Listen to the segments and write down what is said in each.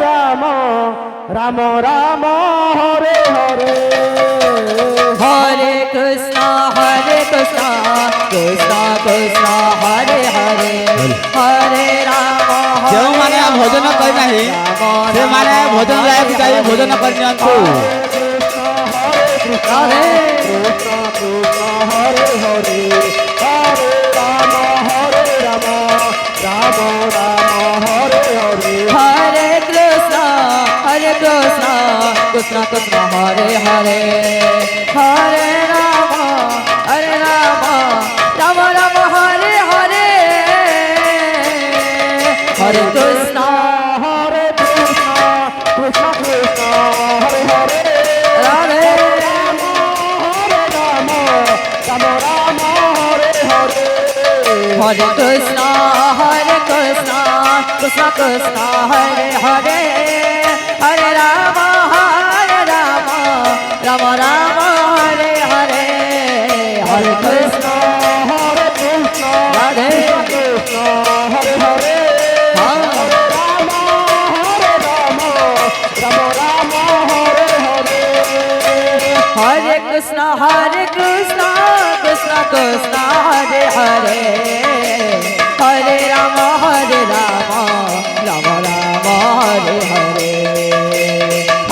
রাম রাম রাম হরে হরে হরে কৃষ্ণ কৃষ্ণ কৃষ্ণ হরে হরে হরে রাম ଯେଉଁମାନେ ଭୋଜନ କରିନାହିଁ ସେମାନେ ଭୋଜନ ଜାଗାକୁ ଯାଇ ଭୋଜନ କରିନିଅନ୍ତୁ। ହରେ କୃଷ୍ଣ ହରେ ହରେ ହରେ ରାମ ରାମ ରାମ ହରେ ହରେ हरे कृष्ण कृष्ण कृष्ण हरे हरे हरे राम राम राम हरे हरे हरे कृष्ण हरे कृष्ण कृष्ण कृष्ण हरे हरे राधे राम राम राम राम हरे हरे हरे कृष्ण कृष्ण कृष्ण हरे हरे हरे राम राम राम हरे हरे हरे कृष्ण हरे कृष्ण राधे कृष्ण हरे हरे हाँ राम राम राम हरे हरे हरे कृष्ण कृष्ण कृष्ण हरे हरे हरे राम राम राम हरे हरे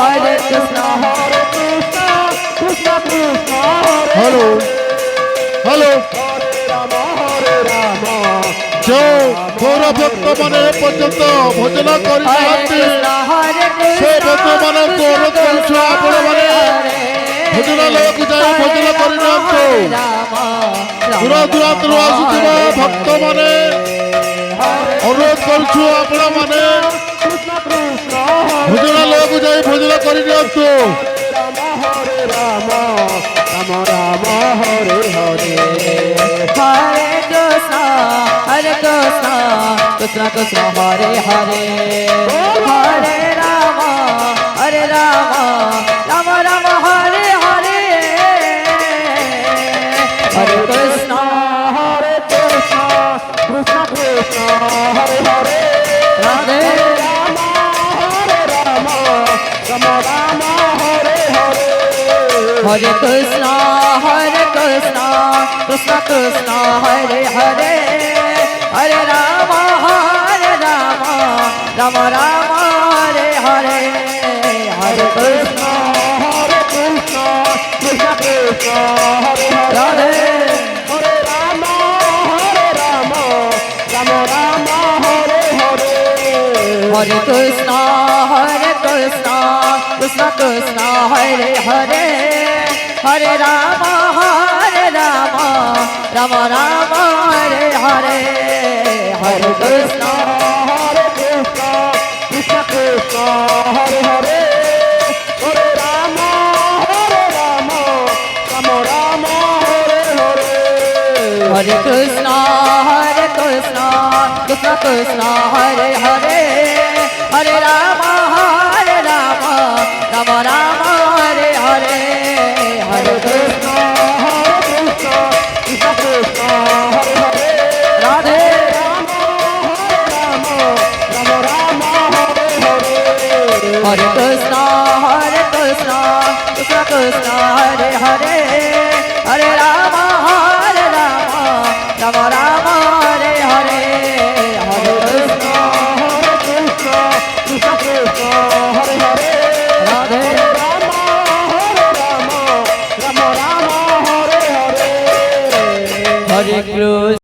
हरे कृष्ण हरे कृष्ण कृष्ण कृष्ण हरे हेलो हेलो हरे राम जो गौर भक्त माने पर्यंत भोजन हरे करते कृष्ण से भक्त मान अनुरोध करुछु आपण माने भोजनालय को जाई भोजन करनिअंतु। दूर दूरांतरु आसुथिबा भक्त माने अनुरोध करुछु आपण माने कृष्ण कृष्ण भोजनालय को जाई भोजन करनिअंतु। हरे राम राम हरे हरे हरे कृष्ण कृष्ण कृष्ण हरे हरे हरे राम राम राम हरे हरे हरे कृष्ण हरे कृष्ण कृष्ण कृष्ण हरे हरे राधे राम राम राम हरे हरे हरे कृष्ण कृष्ण कृष्ण हरे हरे हरे राम राम हरे हरे हरे कृष्ण हरे कृष्ण कृष्ण कृष्ण हरे हरे राधे हरे राम राम राम हरे हरे हरे कृष्ण कृष्ण कृष्ण हरे हरे हरे राम राम हरे हरे हरे कृष्ण हरे कृष्ण कृष्ण कृष्ण हरे हरे हरे राम राम राम हरे हरे हरे कृष्ण कृष्ण कृष्ण हरे हरे हरे राम राम हरे हरे हरे कृष्ण हरे कृष्ण कृष्ण कृष्ण हरे हरे राधे राम राम हरे हरे हरे कृष्ण कृष्ण कृष्ण हरे हरे हरे राम राम हरे हरे हरे कृष्ण हरे कृष्ण कृष्ण कृष्ण हरे हरे राधे राम राम हरे हरे हरे कृष्ण।